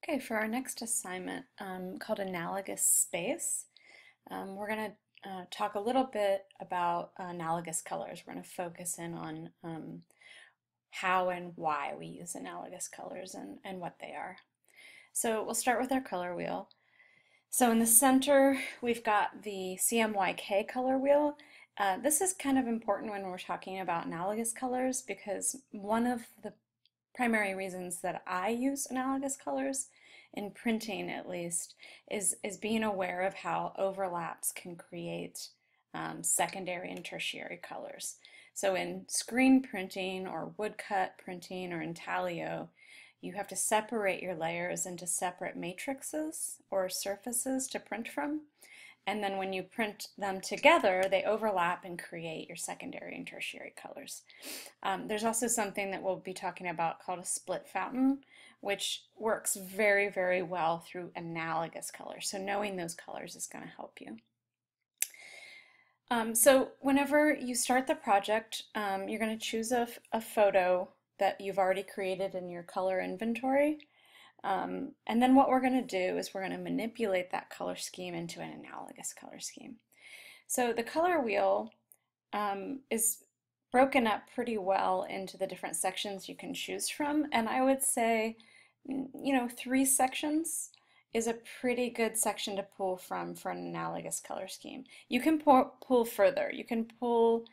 Okay, for our next assignment called Analogous Space, we're going to talk a little bit about analogous colors. We're going to focus in on how and why we use analogous colors and what they are. So we'll start with our color wheel. So in the center, we've got the CMYK color wheel. This is kind of important when we're talking about analogous colors because one of the primary reasons that I use analogous colors, in printing at least, is being aware of how overlaps can create secondary and tertiary colors. So in screen printing or woodcut printing or intaglio, you have to separate your layers into separate matrices or surfaces to print from. And then when you print them together, they overlap and create your secondary and tertiary colors. There's also something that we'll be talking about called a split fountain, which works very, very well through analogous colors. So knowing those colors is going to help you. So whenever you start the project, you're going to choose a photo that you've already created in your color inventory. And then what we're going to do is we're going to manipulate that color scheme into an analogous color scheme. So the color wheel is broken up pretty well into the different sections you can choose from. And I would say, 3 sections is a pretty good section to pull from for an analogous color scheme. You can pull further. You can pull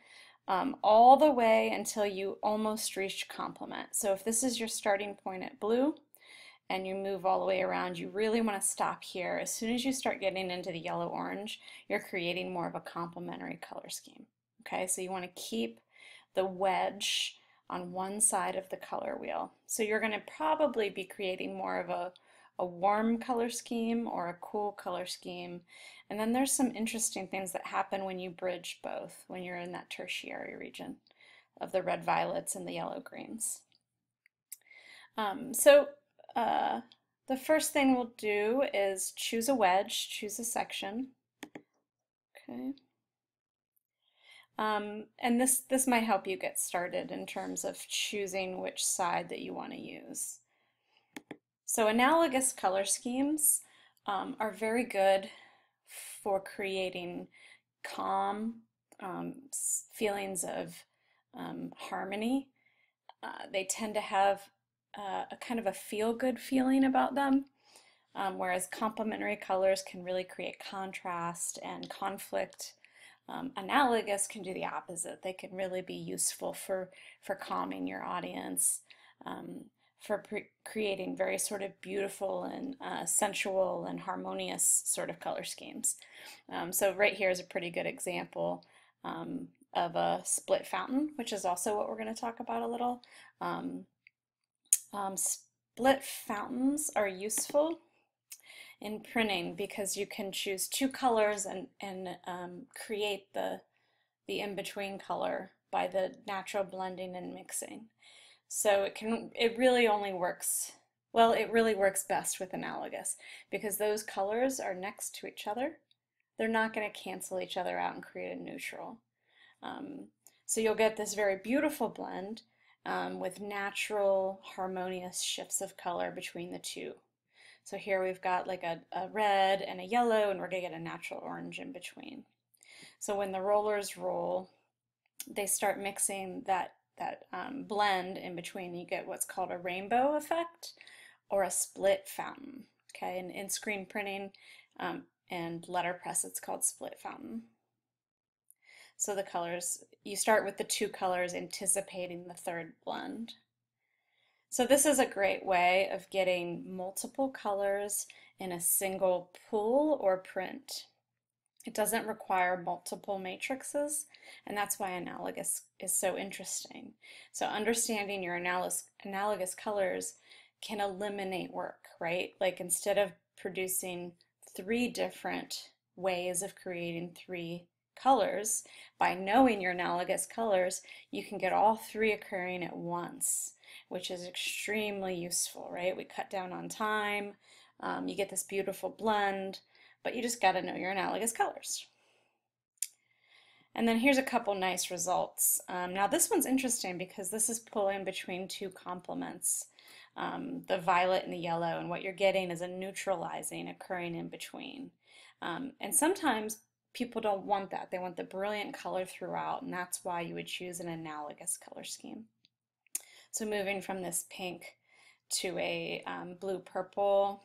all the way until you almost reach complement. So if this is your starting point at blue, and you move all the way around, you really want to stop here. As soon as you start getting into the yellow-orange, you're creating more of a complementary color scheme. Okay, so you want to keep the wedge on one side of the color wheel. So you're going to probably be creating more of a warm color scheme or a cool color scheme. And then there's some interesting things that happen when you bridge both, when you're in that tertiary region of the red violets and the yellow greens. The first thing we'll do is choose a wedge, choose a section. Okay. And this might help you get started in terms of choosing which side that you want to use. So analogous color schemes are very good for creating calm feelings of harmony. They tend to have a kind of a feel-good feeling about them, whereas complementary colors can really create contrast and conflict. Analogous can do the opposite. They can really be useful for calming your audience, for creating very sort of beautiful and sensual and harmonious sort of color schemes. So right here is a pretty good example of a split fountain, which is also what we're going to talk about a little. Split fountains are useful in printing because you can choose 2 colors and create the in-between color by the natural blending and mixing. So it really only works, well, it really works best with analogous because those colors are next to each other. They're not going to cancel each other out and create a neutral. So you'll get this very beautiful blend with natural harmonious shifts of color between the two. So here we've got like a red and a yellow, and we're going to get a natural orange in between. So when the rollers roll, they start mixing that blend in between. You get what's called a rainbow effect or a split fountain. Okay, and in screen printing and letterpress, it's called split fountain. So the colors, you start with the 2 colors anticipating the 3rd blend. So this is a great way of getting multiple colors in a single pull or print. It doesn't require multiple matrices, and that's why analogous is so interesting. So understanding your analogous colors can eliminate work, right? Like instead of producing 3 different ways of creating 3 colors, by knowing your analogous colors, you can get all 3 occurring at once, which is extremely useful, right? We cut down on time, you get this beautiful blend, but you just got to know your analogous colors. And then here's a couple nice results. Now this one's interesting because this is pulling between 2 complements. the violet and the yellow, and what you're getting is a neutralizing occurring in between. And sometimes people don't want that. They want the brilliant color throughout, and that's why you would choose an analogous color scheme. So moving from this pink to a blue-purple,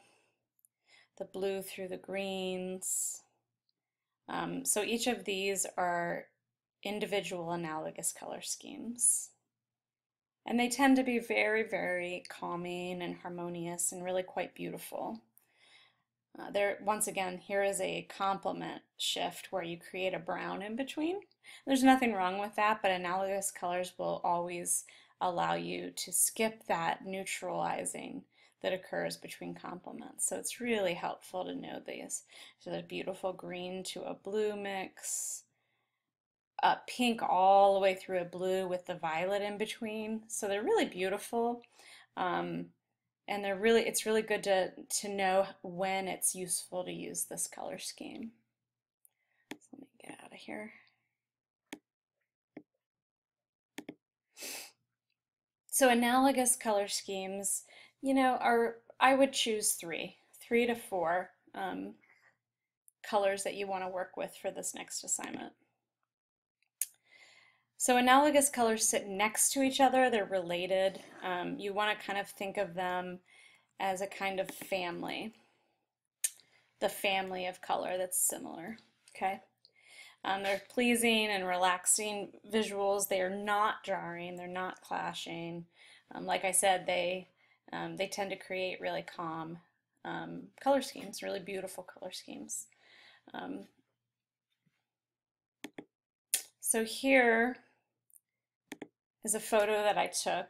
the blue through the greens. So each of these are individual analogous color schemes. And they tend to be very, very calming and harmonious and really quite beautiful. Once again, here is a complement shift where you create a brown in between. There's nothing wrong with that, but analogous colors will always allow you to skip that neutralizing that occurs between complements. So it's really helpful to know these. So the beautiful green to a blue mix, a pink all the way through a blue with the violet in between. So they're really beautiful. And it's really good to know when it's useful to use this color scheme. So let me get out of here. So analogous color schemes, I would choose three to four colors that you want to work with for this next assignment. So analogous colors sit next to each other, they're related. You want to kind of think of them as a kind of family, the family of color that's similar, okay? They're pleasing and relaxing visuals. They are not jarring, they're not clashing. Like I said, they tend to create really calm color schemes, really beautiful color schemes. So here is a photo that I took.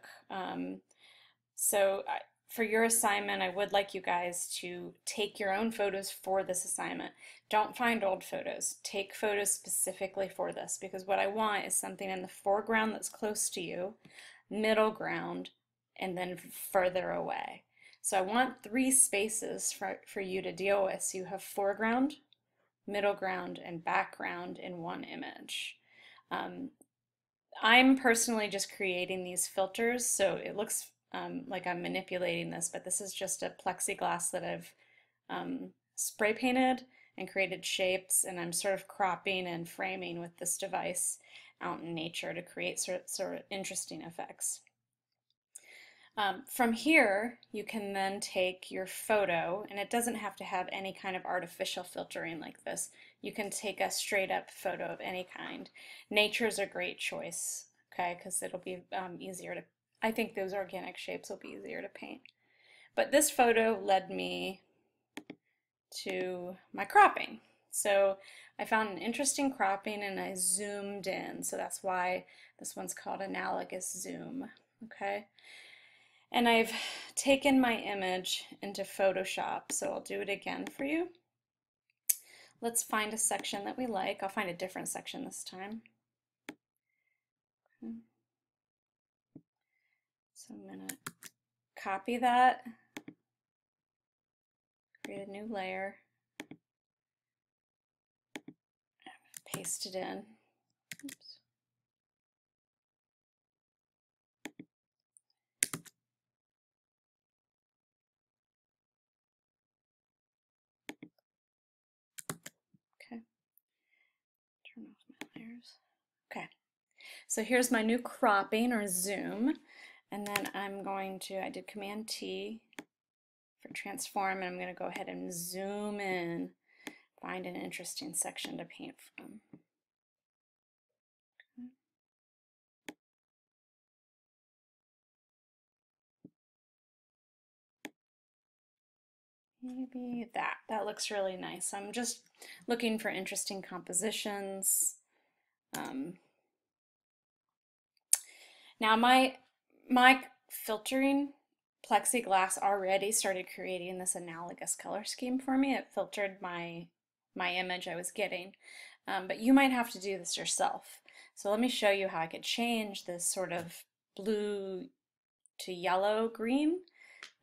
For your assignment, I would like you guys to take your own photos for this assignment. Don't find old photos. Take photos specifically for this, because what I want is something in the foreground that's close to you, middle ground, and then further away. So I want 3 spaces for you to deal with. So you have foreground, middle ground, and background in one image. I'm personally just creating these filters, so it looks like I'm manipulating this, but this is just a plexiglass that I've spray painted and created shapes, and I'm sort of cropping and framing with this device out in nature to create sort of interesting effects. From here, you can then take your photo, and it doesn't have to have any kind of artificial filtering like this. You can take a straight up photo of any kind. Nature's a great choice, okay, because it'll be easier to, I think those organic shapes will be easier to paint. But this photo led me to my cropping. So I found an interesting cropping and I zoomed in. So that's why this one's called analogous zoom, okay? And I've taken my image into Photoshop, so I'll do it again for you. Let's find a section that we like. I'll find a different section this time. Okay. So I'm going to copy that, create a new layer, paste it in. Oops. Okay, turn off my layers. Okay, so here's my new cropping or zoom, and then I'm going to, I did Command T for transform, and I'm going to go ahead and zoom in, find an interesting section to paint from. Okay. Maybe that looks really nice. I'm just looking for interesting compositions. Now my filtering plexiglass already started creating this analogous color scheme for me. It filtered my image I was getting, but you might have to do this yourself. So let me show you how I could change this sort of blue to yellow green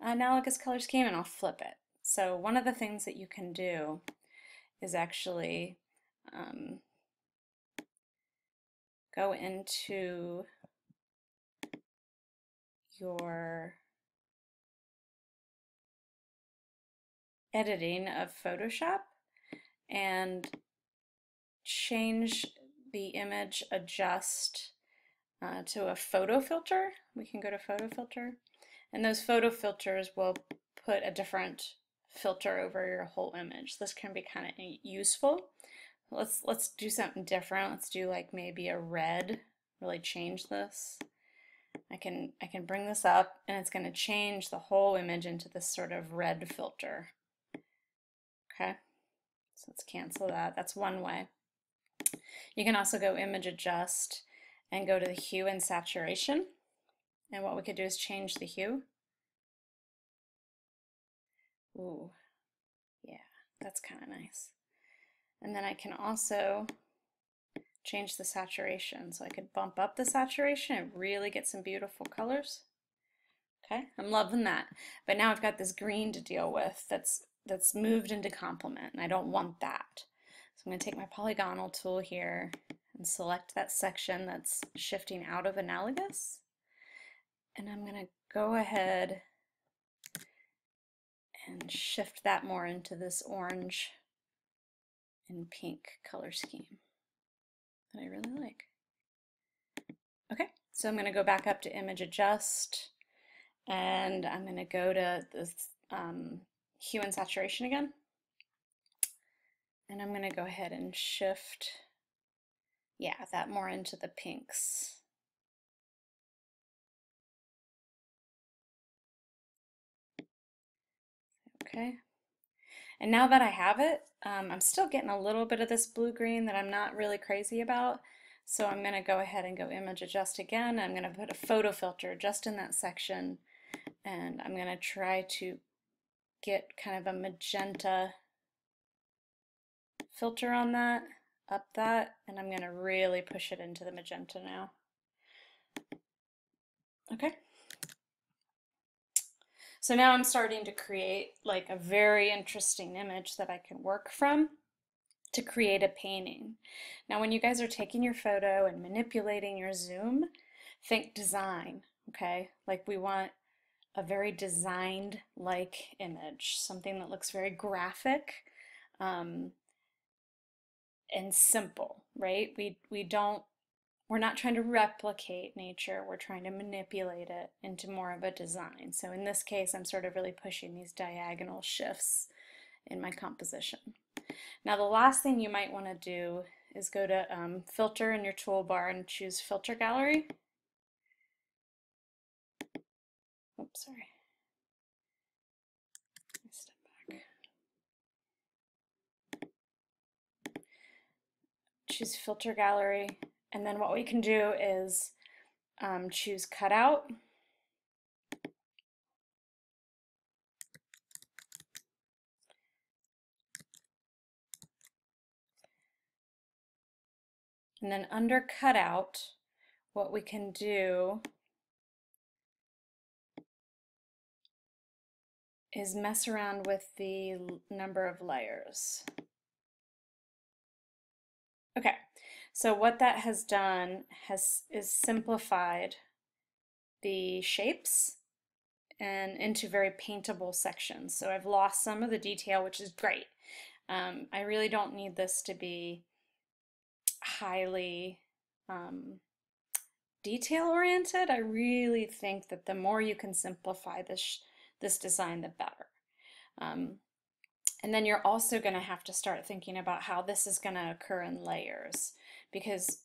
analogous color scheme, and I'll flip it. So one of the things that you can do is actually go into your editing of Photoshop and change the image adjust to a photo filter. We can go to photo filter, and those photo filters will put a different filter over your whole image. This can be kind of useful. Let's do something different. Let's do like maybe a red. Really change this. I can bring this up, and it's going to change the whole image into this sort of red filter. Okay, so let's cancel that. That's one way. You can also go image adjust and go to the hue and saturation. And what we could do is change the hue. Ooh, yeah, that's kind of nice. And then I can also change the saturation. So I could bump up the saturation and really get some beautiful colors. Okay, I'm loving that. But now I've got this green to deal with that's moved into complement, and I don't want that. So I'm going to take my polygonal tool here and select that section that's shifting out of analogous. And I'm going to go ahead and shift that more into this orange and pink color scheme that I really like. Okay, so I'm going to go back up to image adjust, and I'm going to go to this hue and saturation again. And I'm going to go ahead and shift, yeah, that more into the pinks. Okay. And now that I have it, I'm still getting a little bit of this blue-green that I'm not really crazy about. So I'm going to go ahead and go image adjust again. I'm going to put a photo filter just in that section, and I'm going to try to get kind of a magenta filter on that, up that, and I'm going to really push it into the magenta now. Okay. So now I'm starting to create like a very interesting image that I can work from to create a painting. Now when you guys are taking your photo and manipulating your zoom, think design, okay? Like we want a very designed like image, something that looks very graphic and simple, right? We're not trying to replicate nature, we're trying to manipulate it into more of a design. So in this case, I'm sort of really pushing these diagonal shifts in my composition. Now the last thing you might want to do is go to filter in your toolbar and choose filter gallery. Oops, sorry. Step back. Choose filter gallery, and then what we can do is choose cutout. And then under cutout, what we can do is mess around with the number of layers. Okay, so what that has done is simplified the shapes and into very paintable sections. So I've lost some of the detail, which is great. I really don't need this to be highly detail oriented. I really think that the more you can simplify this design, the better. And then you're also going to have to start thinking about how this is going to occur in layers, because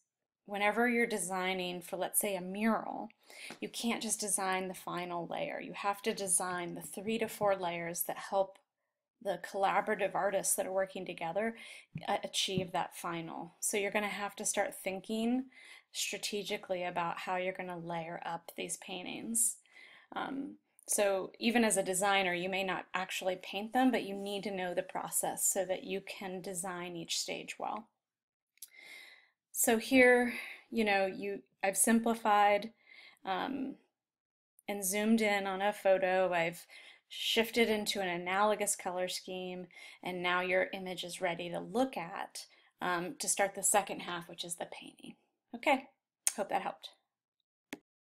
whenever you're designing for, let's say, a mural, you can't just design the final layer. You have to design the 3 to 4 layers that help the collaborative artists that are working together achieve that final. So you're going to have to start thinking strategically about how you're going to layer up these paintings. So even as a designer, you may not actually paint them, but you need to know the process so that you can design each stage well. So here, I've simplified and zoomed in on a photo. I've shifted into an analogous color scheme, and now your image is ready to look at to start the second half, which is the painting. Okay, hope that helped.